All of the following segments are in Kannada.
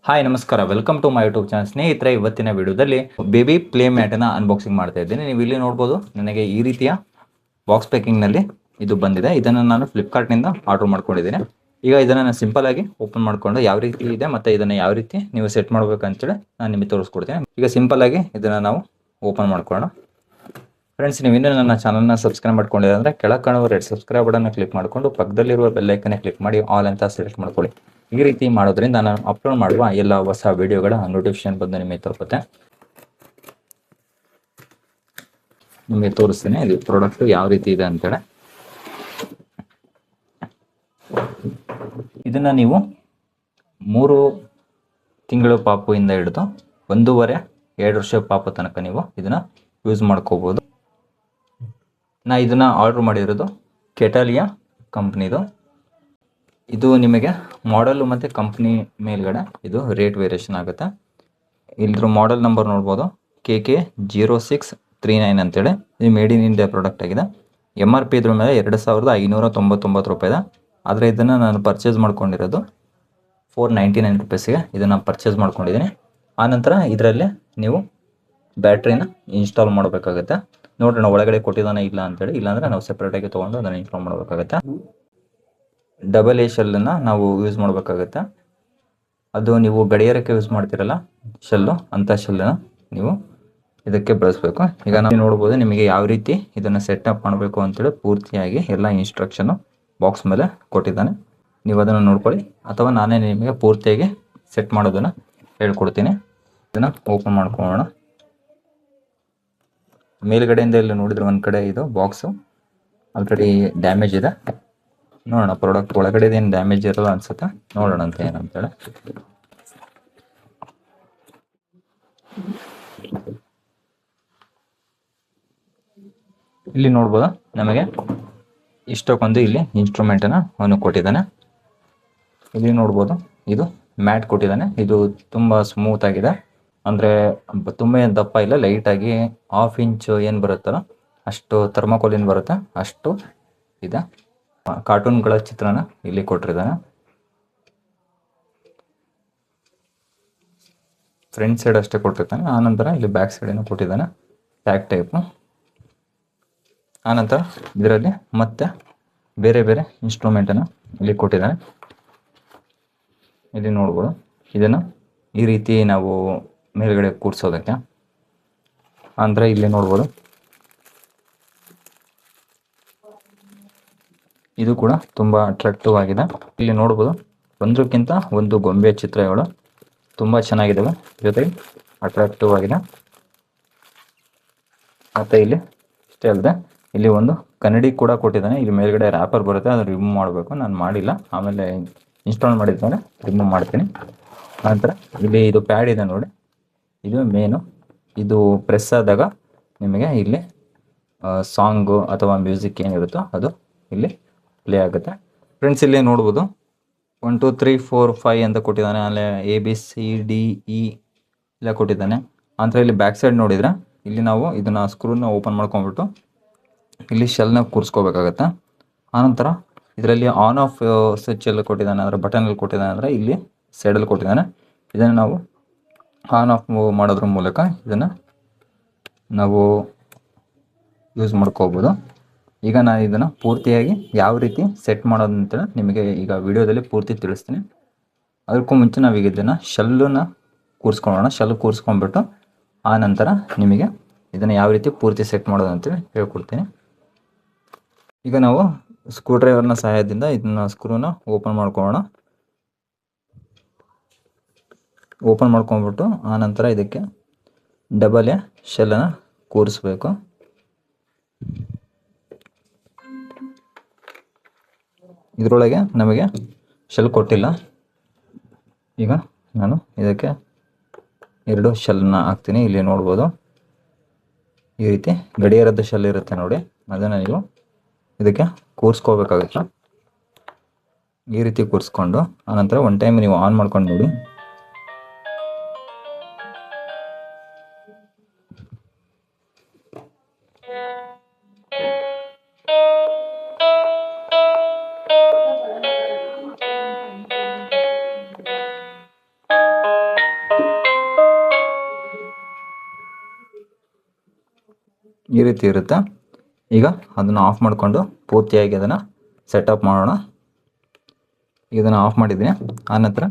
ಹಾಯ್ ನಮಸ್ಕಾರ, welcome to my YouTube channel. ಸ್ನೇಹಿತರೆ, ಇವತ್ತಿನ ವಿಡಿಯೋದಲ್ಲಿ ಬೇಬಿ ಪ್ಲೇ ಮ್ಯಾಟನ್ನು ಅನ್ಬಾಕ್ಸಿಂಗ್ ಮಾಡ್ತಾ ಇದ್ದೀನಿ. ನೀವು ಇಲ್ಲಿ ನೋಡ್ಬೋದು, ನನಗೆ ಈ ರೀತಿಯ ಬಾಕ್ಸ್ ಪ್ಯಾಕಿಂಗ್ನಲ್ಲಿ ಇದು ಬಂದಿದೆ. ಇದನ್ನು ನಾನು ಫ್ಲಿಪ್ಕಾರ್ಟ್ನಿಂದ ಆರ್ಡರ್ ಮಾಡ್ಕೊಂಡಿದ್ದೀನಿ. ಈಗ ಇದನ್ನು ನಾನು ಸಿಂಪಲ್ ಆಗಿ ಓಪನ್ ಮಾಡಿಕೊಂಡು ಯಾವ ರೀತಿ ಇದೆ ಮತ್ತು ಇದನ್ನು ಯಾವ ರೀತಿ ನೀವು ಸೆಟ್ ಮಾಡಬೇಕು ಅಂತೇಳಿ ನಾನು ನಿಮಗೆ ತೋರಿಸ್ಕೊಡ್ತೀನಿ. ಈಗ ಸಿಂಪಲ್ ಆಗಿ ಇದನ್ನು ನಾವು ಓಪನ್ ಮಾಡ್ಕೊಳ್ಳೋಣ. ಫ್ರೆಂಡ್ಸ್, ನೀವು ಇನ್ನೂ ನನ್ನ ಚಾನಲ್ನ ಸಬ್ಸ್ಕ್ರೈಬ್ ಮಾಡ್ಕೊಂಡಿದ್ರೆ ಅಂದರೆ ಕೆಳಗೆ ಕಾಣುವ ರೆಡ್ ಸಬ್ಸ್ಕ್ರೈಬ್ ಬಟನ್ನ ಕ್ಲಿಕ್ ಮಾಡಿಕೊಂಡು ಪಕ್ಕದಲ್ಲಿರುವ ಬೆಲ್ ಐಕನ್ನ ಕ್ಲಿಕ್ ಮಾಡಿ ಆಲ್ ಅಂತ ಸೆಲೆಕ್ಟ್ ಮಾಡ್ಕೊಳ್ಳಿ. ಈ ರೀತಿ ಮಾಡೋದ್ರಿಂದ ನಾನು ಅಪ್ಲೋಡ್ ಮಾಡುವ ಎಲ್ಲ ಹೊಸ ವಿಡಿಯೋಗಳ ನೋಟಿಫಿಕೇಶನ್ ಬಂದು ನಿಮಗೆ ತಲುಪುತ್ತೆ. ನಿಮಗೆ ತೋರಿಸ್ತೀನಿ ಇದು ಪ್ರಾಡಕ್ಟ್ ಯಾವ ರೀತಿ ಇದೆ ಅಂತೇಳಿ. ಇದನ್ನು ನೀವು 3 ತಿಂಗಳು ಪಾಪುಯಿಂದ ಹಿಡಿದು 1.5-2 ವರ್ಷ ಪಾಪು ತನಕ ನೀವು ಇದನ್ನು ಯೂಸ್ ಮಾಡ್ಕೋಬೋದು. ನಾ ಇದನ್ನು ಆರ್ಡ್ರ್ ಮಾಡಿರೋದು ಕೆಟಾಲಿಯಾ ಕಂಪ್ನಿದು. ಇದು ನಿಮಗೆ ಮಾಡೆಲ್ ಮತ್ತು ಕಂಪ್ನಿ ಮೇಲ್ಗಡೆ ಇದು ರೇಟ್ ವೇರಿಯೇಷನ್ ಆಗುತ್ತೆ. ಇದ್ರ ಮಾಡೆಲ್ ನಂಬರ್ ನೋಡ್ಬೋದು, KK0639 ಅಂತೇಳಿ. ಇದು ಮೇಡ್ ಇನ್ ಇಂಡಿಯಾ ಪ್ರಾಡಕ್ಟ್ ಆಗಿದೆ. MRP ಇದ್ರ ಮೇಲೆ 2599 ರೂಪಾಯಿ ಇದೆ. ಆದರೆ ಇದನ್ನು ನಾನು ಪರ್ಚೇಸ್ ಮಾಡ್ಕೊಂಡಿರೋದು 499 ರುಪೀಸ್ಗೆ ಇದನ್ನು ಪರ್ಚೇಸ್ ಮಾಡ್ಕೊಂಡಿದ್ದೀನಿ. ಆನಂತರ ಇದರಲ್ಲಿ ನೀವು ಬ್ಯಾಟ್ರಿನ ಇನ್ಸ್ಟಾಲ್ ಮಾಡಬೇಕಾಗುತ್ತೆ. ನೋಡೋಣ ಒಳಗಡೆ ಕೊಟ್ಟಿದ್ದಾನೆ ಇಲ್ಲ ಅಂತೇಳಿ. ಇಲ್ಲಾಂದರೆ ನಾವು ಸೆಪ್ರೇಟಾಗಿ ತೊಗೊಂಡು ಅದನ್ನು ಇನ್ಸ್ಟಾಲ್ ಮಾಡಬೇಕಾಗುತ್ತೆ. AA ಶೆಲ್ಲನ್ನು ನಾವು ಯೂಸ್ ಮಾಡಬೇಕಾಗುತ್ತೆ. ಅದು ನೀವು ಗಡಿಯಾರಕ್ಕೆ ಯೂಸ್ ಮಾಡ್ತಿರಲ್ಲ ಶೆಲ್ಲು, ಅಂಥ ಶೆಲ್ಲನ್ನು ನೀವು ಇದಕ್ಕೆ ಬಳಸಬೇಕು. ಈಗ ನಾವು ನೋಡ್ಬೋದು ನಿಮಗೆ ಯಾವ ರೀತಿ ಇದನ್ನು ಸೆಟಪ್ ಮಾಡಬೇಕು ಅಂತೇಳಿ ಪೂರ್ತಿಯಾಗಿ ಎಲ್ಲ ಇನ್ಸ್ಟ್ರಕ್ಷನ್ನು ಬಾಕ್ಸ್ ಮೇಲೆ ಕೊಟ್ಟಿದ್ದಾನೆ. ನೀವು ಅದನ್ನು ನೋಡ್ಕೊಳ್ಳಿ, ಅಥವಾ ನಾನೇ ನಿಮಗೆ ಪೂರ್ತಿಯಾಗಿ ಸೆಟ್ ಮಾಡೋದನ್ನು ಹೇಳ್ಕೊಡ್ತೀನಿ. ಇದನ್ನು ಓಪನ್ ಮಾಡ್ಕೊಳ್ಳೋಣ. ಮೇಲ್ಗಡೆಯಿಂದ ಇಲ್ಲಿ ನೋಡಿದ್ರೆ ಒಂದು ಕಡೆ ಇದು ಬಾಕ್ಸು ಆಲ್ರೆಡಿ ಡ್ಯಾಮೇಜ್ ಇದೆ. ನೋಡೋಣ ಪ್ರಾಡಕ್ಟ್ ಒಳಗಡೆ ಏನು ಡ್ಯಾಮೇಜ್ ಇರಲ್ಲ ಅನ್ಸುತ್ತೆ. ನೋಡೋಣ ಅಂತ ಏನಂತೇಳಿ. ಇಲ್ಲಿ ನೋಡ್ಬೋದು ನಮಗೆ ಇಷ್ಟಕ್ಕೊಂದು ಇಲ್ಲಿ ಇನ್ಸ್ಟ್ರೂಮೆಂಟನ್ನು ಅವನು ಕೊಟ್ಟಿದ್ದಾನೆ. ಇಲ್ಲಿ ನೋಡ್ಬೋದು ಇದು ಮ್ಯಾಟ್ ಕೊಟ್ಟಿದ್ದಾನೆ. ಇದು ತುಂಬ ಸ್ಮೂತ್ ಆಗಿದೆ, ಅಂದರೆ ತುಂಬ ಏನು ದಪ್ಪ ಇಲ್ಲ, ಲೈಟಾಗಿ 1/2 ಇಂಚು ಏನು ಬರುತ್ತಲ್ಲ ಅಷ್ಟು ಥರ್ಮಾಕೋಲ್ ಏನು ಬರುತ್ತೆ ಅಷ್ಟು ಇದೆ. ಕಾರ್ಟೂನ್ಗಳ ಚಿತ್ರನ ಇಲ್ಲಿ ಕೊಟ್ಟಿದ್ದಾನೆ. ಫ್ರಂಟ್ ಸೈಡ್ ಅಷ್ಟೇ ಕೊಟ್ಟಿರ್ತಾನೆ. ಆನಂತರ ಇಲ್ಲಿ ಬ್ಯಾಕ್ ಸೈಡನ್ನು ಕೊಟ್ಟಿದ್ದಾನೆ, ಟ್ಯಾಗ್ ಟೈಪು. ಆನಂತರ ಇದರಲ್ಲಿ ಮತ್ತೆ ಬೇರೆ ಬೇರೆ ಇನ್ಸ್ಟ್ರೂಮೆಂಟನ್ನು ಇಲ್ಲಿ ಕೊಟ್ಟಿದ್ದಾನೆ. ಇಲ್ಲಿ ನೋಡ್ಬೋದು, ಇದನ್ನು ಈ ರೀತಿ ನಾವು ಮೇಲ್ಗಡೆ ಕೂರಿಸೋದಕ್ಕೆ. ಅಂದರೆ ಇಲ್ಲಿ ನೋಡ್ಬೋದು ಇದು ಕೂಡ ತುಂಬ ಅಟ್ರಾಕ್ಟಿವ್ ಆಗಿದೆ. ಇಲ್ಲಿ ನೋಡ್ಬೋದು ಒಂದಕ್ಕಿಂತ ಒಂದು ಗೊಂಬೆ ಚಿತ್ರಗಳು ತುಂಬ ಚೆನ್ನಾಗಿದ್ದಾವೆ, ಜೊತೆಗೆ ಅಟ್ರಾಕ್ಟಿವ್ ಆಗಿದೆ. ಮತ್ತು ಇಲ್ಲಿ ಇಷ್ಟೇ ಅಲ್ಲದೆ ಇಲ್ಲಿ ಒಂದು ಕನ್ನಡಿ ಕೂಡ ಕೊಟ್ಟಿದ್ದಾನೆ. ಇಲ್ಲಿ ಮೇಲ್ಗಡೆ ರ್ಯಾಪರ್ ಬರುತ್ತೆ, ಅದು ರಿಮೂವ್ ಮಾಡಬೇಕು. ನಾನು ಮಾಡಿಲ್ಲ, ಆಮೇಲೆ ಇನ್ಸ್ಟಾಲ್ ಮಾಡಿದ್ಮೇಲೆ ರಿಮೂವ್ ಮಾಡ್ತೀನಿ. ನಂತರ ಇಲ್ಲಿ ಇದು ಪ್ಯಾಡ್ ಇದೆ ನೋಡಿ, ಇದು ಮೇನು. ಇದು ಪ್ರೆಸ್ ಆದಾಗ ನಿಮಗೆ ಇಲ್ಲಿ ಸಾಂಗು ಅಥವಾ ಮ್ಯೂಸಿಕ್ ಏನಿರುತ್ತೋ ಅದು ಇಲ್ಲಿ ಪ್ಲೇ ಆಗುತ್ತೆ. ಫ್ರೆಂಡ್ಸ್, ಇಲ್ಲಿ ನೋಡ್ಬೋದು 1 2 3 4 5 ಅಂತ ಕೊಟ್ಟಿದ್ದಾನೆ. ಆಮೇಲೆ ABCDE ಎಲ್ಲ ಕೊಟ್ಟಿದ್ದಾನೆ. ಅಂದರೆ ಇಲ್ಲಿ ಬ್ಯಾಕ್ ಸೈಡ್ ನೋಡಿದರೆ ಇಲ್ಲಿ ನಾವು ಇದನ್ನು ಸ್ಕ್ರೂನ ಓಪನ್ ಮಾಡ್ಕೊಂಡ್ಬಿಟ್ಟು ಇಲ್ಲಿ ಶೆಲ್ನ ಕೂರಿಸ್ಕೋಬೇಕಾಗತ್ತೆ. ಆನಂತರ ಇದರಲ್ಲಿ ಆನ್ ಆಫ್ ಸ್ವಿಚ್ ಎಲ್ಲ ಕೊಟ್ಟಿದ್ದಾನೆ, ಅಂದರೆ ಬಟನಲ್ಲಿ ಕೊಟ್ಟಿದ್ದಾನೆ. ಅಂದರೆ ಇಲ್ಲಿ ಸೈಡಲ್ಲಿ ಕೊಟ್ಟಿದ್ದಾನೆ. ಇದನ್ನು ನಾವು ಆನ್ ಆಫ್ ಮಾಡೋದ್ರ ಮೂಲಕ ಇದನ್ನು ನಾವು ಯೂಸ್ ಮಾಡ್ಕೋಬೋದು. ಈಗ ನಾನು ಇದನ್ನು ಪೂರ್ತಿಯಾಗಿ ಯಾವ ರೀತಿ ಸೆಟ್ ಮಾಡೋದು ಅಂತೇಳಿ ನಿಮಗೆ ಈಗ ವಿಡಿಯೋದಲ್ಲಿ ಪೂರ್ತಿ ತಿಳಿಸ್ತೀನಿ. ಅದಕ್ಕೂ ಮುಂಚೆ ನಾವೀಗ ಇದನ್ನು ಶೆಲ್ಲನ್ನು ಕೂರಿಸ್ಕೊಳ್ಳೋಣ. ಶೆಲ್ ಕೂರಿಸ್ಕೊಂಡ್ಬಿಟ್ಟು ಆ ನಂತರ ನಿಮಗೆ ಇದನ್ನು ಯಾವ ರೀತಿ ಪೂರ್ತಿ ಸೆಟ್ ಮಾಡೋದು ಅಂತೇಳಿ ಹೇಳ್ಕೊಡ್ತೀನಿ. ಈಗ ನಾವು ಸ್ಕ್ರೂ ಡ್ರೈವರ್ನ ಸಹಾಯದಿಂದ ಇದನ್ನು ಸ್ಕ್ರೂನ ಓಪನ್ ಮಾಡ್ಕೊಳ್ಳೋಣ. ಓಪನ್ ಮಾಡ್ಕೊಂಡ್ಬಿಟ್ಟು ಆನಂತರ ಇದಕ್ಕೆ AA ಶೆಲ್ಲನ್ನು ಕೂರಿಸ್ಬೇಕು. ಇದರೊಳಗೆ ನಮಗೆ ಶೆಲ್ ಕೊಟ್ಟಿಲ್ಲ. ಈಗ ನಾನು ಇದಕ್ಕೆ 2 ಶೆಲ್ಲನ್ನ ಹಾಕ್ತೀನಿ. ಇಲ್ಲಿ ನೋಡ್ಬೋದು ಈ ರೀತಿ ಗಡಿಯಾರದ ಶೆಲ್ ಇರುತ್ತೆ ನೋಡಿ, ಅದನ್ನು ನೀವು ಇದಕ್ಕೆ ಕೂರಿಸ್ಕೋಬೇಕಾಗುತ್ತೆ. ಈ ರೀತಿ ಕೂರಿಸ್ಕೊಂಡು ಆನಂತರ ಒನ್ ಟೈಮ್ ನೀವು ಆನ್ ಮಾಡ್ಕೊಂಡು ನೋಡಿ. ಈ ರೀತಿ ಇರುತ್ತೆ. ಈಗ ಅದನ್ನು ಆಫ್ ಮಾಡಿಕೊಂಡು ಪೂರ್ತಿಯಾಗಿ ಅದನ್ನು ಸೆಟಪ್ ಮಾಡೋಣ. ಇದನ್ನು ಆಫ್ ಮಾಡಿದ್ದೀನಿ. ಆನಂತರ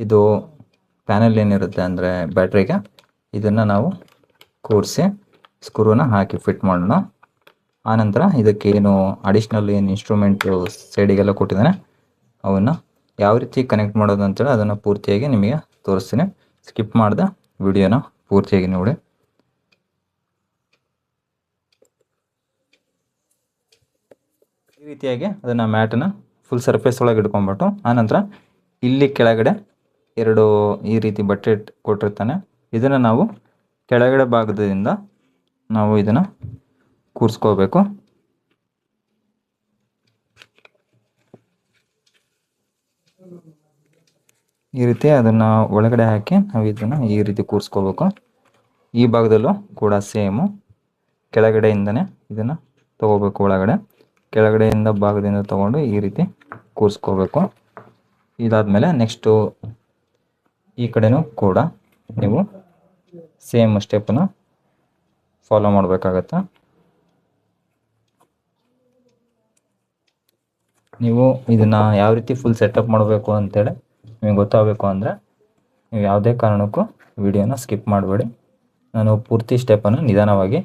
ಇದು ಪ್ಯಾನೆಲ್ ಏನಿರುತ್ತೆ ಅಂದರೆ ಬ್ಯಾಟ್ರಿಗೆ ಇದನ್ನು ನಾವು ಕೂರಿಸಿ ಸ್ಕ್ರೂನ ಹಾಕಿ ಫಿಟ್ ಮಾಡೋಣ. ಆನಂತರ ಇದಕ್ಕೆ ಏನು ಅಡಿಷ್ನಲ್ ಏನು ಇನ್ಸ್ಟ್ರೂಮೆಂಟು ಸೈಡಿಗೆಲ್ಲ ಕೊಟ್ಟಿದ್ದಾನೆ ಅವನ್ನು ಯಾವ ರೀತಿ ಕನೆಕ್ಟ್ ಮಾಡೋದು ಅಂತೇಳಿ ಅದನ್ನು ಪೂರ್ತಿಯಾಗಿ ನಿಮಗೆ ತೋರಿಸ್ತೀನಿ. ಸ್ಕಿಪ್ ಮಾಡಿದ ವಿಡಿಯೋನ ಪೂರ್ತಿಯಾಗಿ ನೋಡಿ. ಈ ರೀತಿಯಾಗಿ ಅದನ್ನು ಮ್ಯಾಟನ್ನು ಫುಲ್ ಸರ್ಫೇಸ್ ಒಳಗೆ ಇಟ್ಕೊಂಡ್ಬಿಟ್ಟು ಆನಂತರ ಇಲ್ಲಿ ಕೆಳಗಡೆ 2 ಈ ರೀತಿ ಬಟ್ಟೆ ಕೊಟ್ಟಿರ್ತಾನೆ. ಇದನ್ನು ನಾವು ಕೆಳಗಡೆ ಭಾಗದಿಂದ ನಾವು ಇದನ್ನು ಕೂರಿಸ್ಕೋಬೇಕು. ಈ ರೀತಿ ಅದನ್ನು ಒಳಗಡೆ ಹಾಕಿ ನಾವು ಇದನ್ನು ಈ ರೀತಿ ಕೂರಿಸ್ಕೋಬೇಕು. ಈ ಭಾಗದಲ್ಲೂ ಕೂಡ ಸೇಮು ಕೆಳಗಡೆಯಿಂದನೇ ಇದನ್ನು ತಗೋಬೇಕು. ಕೆಳಗಡೆಯಿಂದ ಭಾಗದಿಂದ ತಗೊಂಡು ಈ ರೀತಿ ಕೂರಿಸ್ಕೋಬೇಕು. ಇದಾದಮೇಲೆ ನೆಕ್ಸ್ಟು ಈ ಕಡೆನೂ ಕೂಡ ನೀವು ಸೇಮ್ ಸ್ಟೆಪ್ಪನ್ನು ಫಾಲೋ ಮಾಡಬೇಕಾಗತ್ತೆ. ನೀವು ಇದನ್ನು ಯಾವ ರೀತಿ ಫುಲ್ ಸೆಟಪ್ ಮಾಡಬೇಕು ಅಂತೇಳಿ ನಿಮಗೆ ಗೊತ್ತಾಗಬೇಕು ಅಂದರೆ ನೀವು ಯಾವುದೇ ಕಾರಣಕ್ಕೂ ವಿಡಿಯೋನ ಸ್ಕಿಪ್ ಮಾಡಬೇಡಿ. ನಾನು ಪೂರ್ತಿ ಸ್ಟೆಪ್ಪನ್ನು ನಿಧಾನವಾಗಿ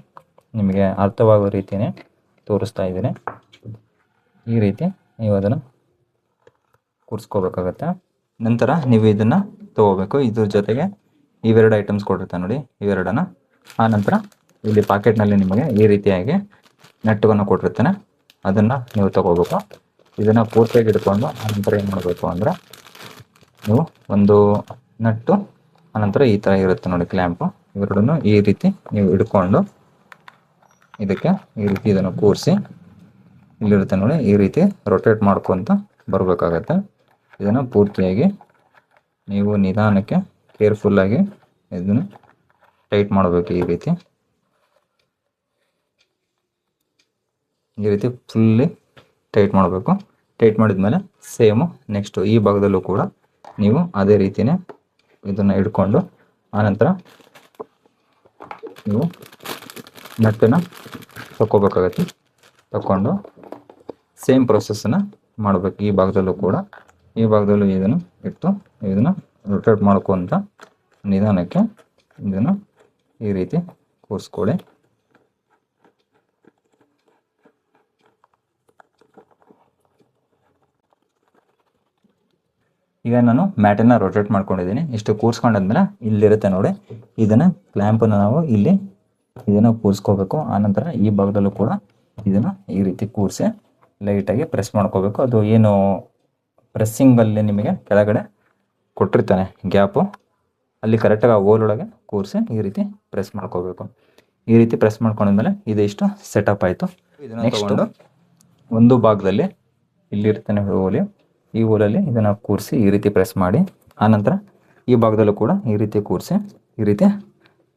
ನಿಮಗೆ ಅರ್ಥವಾಗೋ ರೀತಿಯೇ ತೋರಿಸ್ತಾ ಇದ್ದೀನಿ. ಈ ರೀತಿ ನೀವು ಅದನ್ನು ಕೂರಿಸ್ಕೋಬೇಕಾಗತ್ತೆ. ನಂತರ ನೀವು ಇದನ್ನು ತೊಗೋಬೇಕು. ಇದ್ರ ಜೊತೆಗೆ ಇವೆರಡು ಐಟಮ್ಸ್ ಕೊಟ್ಟಿರ್ತಾನೆ ನೋಡಿ, ಇವೆರಡನ್ನು. ಆನಂತರ ಇಲ್ಲಿ ಪಾಕೆಟ್ನಲ್ಲಿ ನಿಮಗೆ ಈ ರೀತಿಯಾಗಿ ನಟ್ಟುಗಳನ್ನು ಕೊಟ್ಟಿರ್ತಾನೆ, ಅದನ್ನು ನೀವು ತಗೋಬೇಕು. ಇದನ್ನು ಪೂರ್ತಿಯಾಗಿ ಇಟ್ಕೊಂಡು ಆನಂತರ ಏನು ಮಾಡಬೇಕು ಅಂದರೆ ನೀವು ಒಂದು ನಟ್ಟು ಆನಂತರ ಈ ಥರ ಇರುತ್ತೆ ನೋಡಿ ಕ್ಲ್ಯಾಂಪು, ಇವೆರಡನ್ನು ಈ ರೀತಿ ನೀವು ಹಿಡ್ಕೊಂಡು ಇದಕ್ಕೆ ಈ ರೀತಿ ಇದನ್ನು ಕೂರಿಸಿ ಇಲ್ಲಿರುತ್ತೆ ನೋಡಿ, ಈ ರೀತಿ ರೊಟೇಟ್ ಮಾಡ್ಕೊತ ಬರಬೇಕಾಗತ್ತೆ. ಇದನ್ನು ಪೂರ್ತಿಯಾಗಿ ನೀವು ನಿಧಾನಕ್ಕೆ ಕೇರ್ಫುಲ್ಲಾಗಿ ಇದನ್ನು ಟೈಟ್ ಮಾಡಬೇಕು. ಈ ರೀತಿ ಫುಲ್ಲಿ ಟೈಟ್ ಮಾಡಬೇಕು. ಟೈಟ್ ಮಾಡಿದ್ಮೇಲೆ ಸೇಮು ನೆಕ್ಸ್ಟು ಈ ಭಾಗದಲ್ಲೂ ಕೂಡ ನೀವು ಅದೇ ರೀತಿಯೇ ಇದನ್ನು ಹಿಡ್ಕೊಂಡು ಆನಂತರ ನೀವು ನಟ್ಟನ್ನು ತಗೋಬೇಕಾಗತ್ತೆ. ತಗೊಂಡು ಸೇಮ್ ಪ್ರೊಸೆಸ್ಸನ್ನು ಮಾಡಬೇಕು. ಈ ಭಾಗದಲ್ಲೂ ಇದನ್ನು ಇಟ್ಟು ಇದನ್ನು ರೊಟೇಟ್ ಮಾಡ್ಕೊತ ನಿಧಾನಕ್ಕೆ ಇದನ್ನು ಈ ರೀತಿ ಕೂರಿಸ್ಕೊಳ್ಳಿ. ಈಗ ನಾನು ಮ್ಯಾಟನ್ನು ರೊಟೇಟ್ ಮಾಡ್ಕೊಂಡಿದ್ದೀನಿ. ಇಷ್ಟು ಕೂರಿಸ್ಕೊಂಡಾದ್ಮೇಲೆ ಇಲ್ಲಿರುತ್ತೆ ನೋಡಿ, ಇದನ್ನು ಕ್ಲ್ಯಾಂಪನ್ನು ನಾವು ಇಲ್ಲಿ ಇದನ್ನು ಕೂರಿಸ್ಕೋಬೇಕು. ಆನಂತರ ಈ ಭಾಗದಲ್ಲೂ ಕೂಡ ಇದನ್ನು ಈ ರೀತಿ ಕೂರಿಸಿ ಲೈಟಾಗಿ ಪ್ರೆಸ್ ಮಾಡ್ಕೋಬೇಕು. ಅದು ಏನು ಪ್ರೆಸ್ಸಿಂಗಲ್ಲಿ ನಿಮಗೆ ಕೆಳಗಡೆ ಕೊಟ್ಟಿರ್ತಾನೆ ಗ್ಯಾಪು, ಅಲ್ಲಿ ಕರೆಕ್ಟಾಗಿ ಆ ಹೋಲ್ ಒಳಗೆ ಕೂರಿಸಿ ಈ ರೀತಿ ಪ್ರೆಸ್ ಮಾಡ್ಕೋಬೇಕು. ಈ ರೀತಿ ಪ್ರೆಸ್ ಮಾಡ್ಕೊಂಡ್ಮೇಲೆ ಇದಿಷ್ಟು ಸೆಟಪ್ ಆಯಿತು. ನೆಕ್ಸ್ಟ್ ಒಂದು ಭಾಗದಲ್ಲಿ ಇಲ್ಲಿರ್ತಾನೆ ಹೋಲಿ, ಈ ಹೋಲಲ್ಲಿ ಇದನ್ನು ಕೂರಿಸಿ ಈ ರೀತಿ ಪ್ರೆಸ್ ಮಾಡಿ ಆನಂತರ ಈ ಭಾಗದಲ್ಲೂ ಕೂಡ ಈ ರೀತಿ ಕೂರಿಸಿ ಈ ರೀತಿ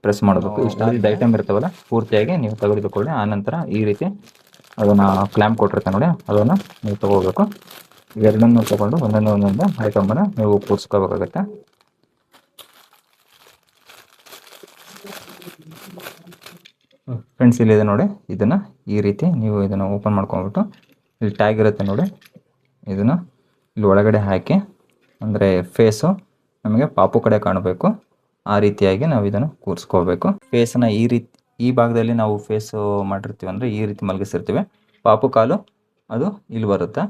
ಪ್ರೆಸ್ ಮಾಡಬೇಕು. ಇಷ್ಟು ಐಟಮ್ ಇರ್ತಾವಲ್ಲ ಪೂರ್ತಿಯಾಗಿ ನೀವು ತೆಗೆದುಕೊಳ್ಳಿ. ಆನಂತರ ಈ ರೀತಿ ಅದನ್ನು ಕ್ಲ್ಯಾಂಪ್ ಕೊಟ್ಟಿರ್ತಾನೆ ನೋಡಿ, ಅದನ್ನು ನೀವು ತಗೋಬೇಕು. ಇವೆರಡನ್ನು ತಗೊಂಡು ಒಂದೊಂದು ಐಟಮನ್ನು ನೀವು ಕೂರಿಸ್ಕೋಬೇಕಾಗತ್ತೆ. ಫ್ರೆಂಡ್ಸ್, ಇಲ್ಲಿದೆ ನೋಡಿ, ಇದನ್ನು ಈ ರೀತಿ ನೀವು ಇದನ್ನು ಓಪನ್ ಮಾಡ್ಕೊಂಡ್ಬಿಟ್ಟು ಇಲ್ಲಿ ಟ್ಯಾಗ್ ಇರುತ್ತೆ ನೋಡಿ, ಇದನ್ನು ಇಲ್ಲಿ ಒಳಗಡೆ ಹಾಕಿ, ಅಂದರೆ ಫೇಸು ನಮಗೆ ಪಾಪು ಕಡೆ ಕಾಣಬೇಕು, ಆ ರೀತಿಯಾಗಿ ನಾವು ಇದನ್ನು ಕೂರಿಸ್ಕೋಬೇಕು. ಫೇಸನ್ನು ಈ ಭಾಗದಲ್ಲಿ ನಾವು ಫೇಸು ಮಾಡಿರ್ತೀವಿ ಅಂದರೆ ಈ ರೀತಿ ಮಲಗಿಸಿರ್ತೀವಿ, ಪಾಪು ಕಾಲು ಅದು ಇಲ್ಲಿ ಬರುತ್ತೆ.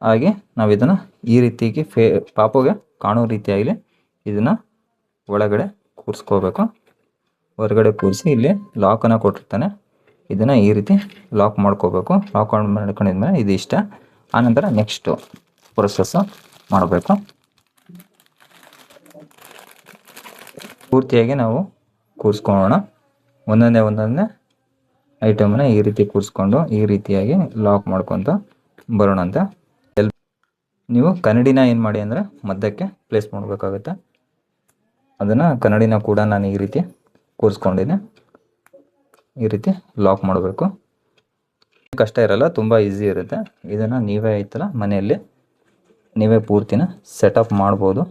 ಹಾಗೆ ನಾವು ಇದನ್ನು ಈ ರೀತಿಗೆ ಪಾಪುಗೆ ಕಾಣೋ ರೀತಿಯಾಗಿ ಇದನ್ನು ಒಳಗಡೆ ಕೂರಿಸ್ಕೋಬೇಕು. ಹೊರಗಡೆ ಕೂರಿಸಿ ಇಲ್ಲಿ ಲಾಕನ್ನು ಕೊಟ್ಟಿರ್ತಾನೆ, ಇದನ್ನು ಈ ರೀತಿ ಲಾಕ್ ಮಾಡ್ಕೋಬೇಕು. ಲಾಕ್ ಮಾಡ್ಕೊಂಡಿದ್ಮೇಲೆ ಇದು ಇಷ್ಟ. ಆನಂತರ ನೆಕ್ಸ್ಟು ಪ್ರೊಸೆಸ್ ಮಾಡಬೇಕು. ಪೂರ್ತಿಯಾಗಿ ನಾವು ಕೂರಿಸ್ಕೊಳ್ಳೋಣ. ಒಂದೊಂದೇ ಐಟಮನ್ನು ಈ ರೀತಿ ಕೂರಿಸ್ಕೊಂಡು ಈ ರೀತಿಯಾಗಿ ಲಾಕ್ ಮಾಡ್ಕೊತ ಬರೋಣ ಅಂತ. ನೀವು ಕನ್ನಡಿನ ಏನು ಮಾಡಿ ಅಂದರೆ ಮಧ್ಯಕ್ಕೆ ಪ್ಲೇಸ್ ಮಾಡಬೇಕಾಗುತ್ತೆ. ಅದನ್ನು ಕನ್ನಡಿನ ಕೂಡ ನಾನು ಈ ರೀತಿ ಕೂರಿಸ್ಕೊಂಡಿದ್ದೆ, ಈ ರೀತಿ ಲಾಕ್ ಮಾಡಬೇಕು. ಕಷ್ಟ ಇರಲ್ಲ, ತುಂಬ ಈಸಿ ಇರುತ್ತೆ. ಇದನ್ನು ನೀವೇ ಐತಲ್ಲ ಮನೆಯಲ್ಲಿ ನೀವೇ ಪೂರ್ತಿನ ಸೆಟಪ್ ಮಾಡ್ಬೋದು.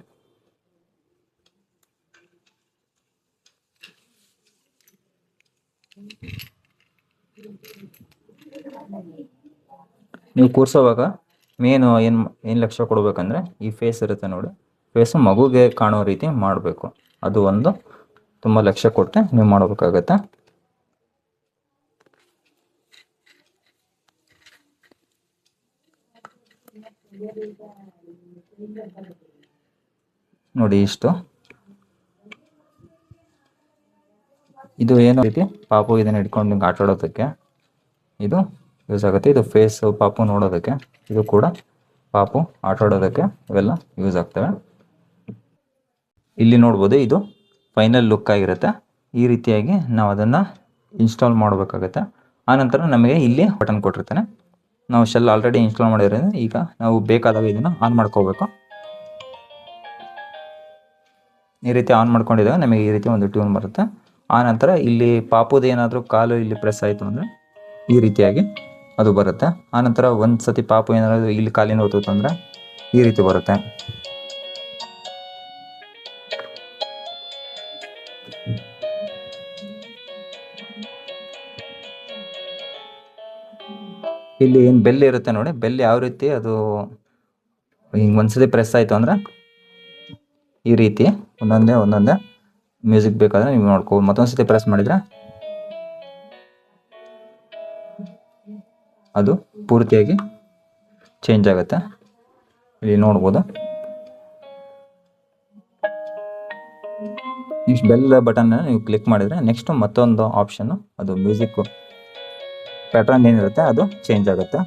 ನೀವು ಕೂರಿಸೋವಾಗ ಮೇನು ಏನು ಲಕ್ಷ್ಯ ಕೊಡಬೇಕಂದ್ರೆ ಈ ಫೇಸ್ ಇರುತ್ತೆ ನೋಡಿ, ಫೇಸು ಮಗುಗೆ ಕಾಣೋ ರೀತಿ ಮಾಡಬೇಕು. ಅದು ಒಂದು ತುಂಬ ಲಕ್ಷ್ಯ ಕೊಟ್ಟು ನೀವು ಮಾಡಬೇಕಾಗತ್ತೆ. ನೋಡಿ ಇಷ್ಟು, ಇದು ಏನೋ ರೀತಿ ಪಾಪು ಇದನ್ನ ಹಿಡ್ಕೊಂಡು ನಿಮ್ಗೆ ಆಟ ಆಡೋದಕ್ಕೆ ಇದು ಯೂಸ್ ಆಗುತ್ತೆ. ಇದು ಫೇಸ್ ಪಾಪು ನೋಡೋದಕ್ಕೆ, ಇದು ಕೂಡ ಪಾಪು ಆಟ ಆಡೋದಕ್ಕೆ ಇವೆಲ್ಲ ಯೂಸ್ ಆಗ್ತವೆ. ಇಲ್ಲಿ ನೋಡ್ಬೋದು ಇದು ಫೈನಲ್ ಲುಕ್ ಆಗಿರುತ್ತೆ. ಈ ರೀತಿಯಾಗಿ ನಾವು ಅದನ್ನು ಇನ್ಸ್ಟಾಲ್ ಮಾಡಬೇಕಾಗತ್ತೆ. ಆನಂತರ ನಮಗೆ ಇಲ್ಲಿ ಬಟನ್ ಕೊಟ್ಟಿರ್ತಾನೆ, ನಾವು ಶೆಲ್ ಆಲ್ರೆಡಿ ಇನ್ಸ್ಟಾಲ್ ಮಾಡಿರೋದ್ರಿಂದ ಈಗ ನಾವು ಬೇಕಾದಾಗ ಇದನ್ನು ಆನ್ ಮಾಡ್ಕೋಬೇಕು. ಈ ರೀತಿ ಆನ್ ಮಾಡ್ಕೊಂಡಿದ್ದಾಗ ನಮಗೆ ಈ ರೀತಿ ಒಂದು ಟ್ಯೂನ್ ಬರುತ್ತೆ. ಆನಂತರ ಇಲ್ಲಿ ಪಾಪುದು ಏನಾದರೂ ಕಾಲು ಇಲ್ಲಿ ಪ್ರೆಸ್ ಆಯಿತು ಅಂದರೆ ಈ ರೀತಿಯಾಗಿ ಅದು ಬರುತ್ತೆ. ಆನಂತರ ಒಂದು ಸತಿ ಪಾಪು ಏನಾದರೂ ಇಲ್ಲಿ ಕಾಲಿನ ಹೊತ್ತು ಅಂದರೆ ಈ ರೀತಿ ಬರುತ್ತೆ. ಇಲ್ಲಿ ಏನು ಬೆಲ್ ಇರುತ್ತೆ ನೋಡಿ, ಬೆಲ್ ಯಾವ ರೀತಿ ಅದು ಹಿಂಗೆ ಒಂದ್ಸತಿ ಪ್ರೆಸ್ ಆಯಿತು ಅಂದರೆ ಈ ರೀತಿ ಒಂದೊಂದೇ ಮ್ಯೂಸಿಕ್ ಬೇಕಾದರೆ ನೀವು ನೋಡ್ಕೋಬೋದು. ಮತ್ತೊಂದು ಸತಿ ಪ್ರೆಸ್ ಮಾಡಿದರೆ ಅದು ಪೂರ್ತಿಯಾಗಿ ಚೇಂಜ್ ಆಗುತ್ತೆ. ಇಲ್ಲಿ ನೋಡ್ಬೋದು. ನೆಕ್ಸ್ಟ್ ಬೆಲ್ ಬಟನ್ನ ನೀವು ಕ್ಲಿಕ್ ಮಾಡಿದರೆ ನೆಕ್ಸ್ಟ್ ಮತ್ತೊಂದು ಆಪ್ಷನ್ನು, ಅದು ಮ್ಯೂಸಿಕ್ ಪ್ಯಾಟ್ರನ್ ಏನಿರುತ್ತೆ ಅದು ಚೇಂಜ್ ಆಗುತ್ತೆ.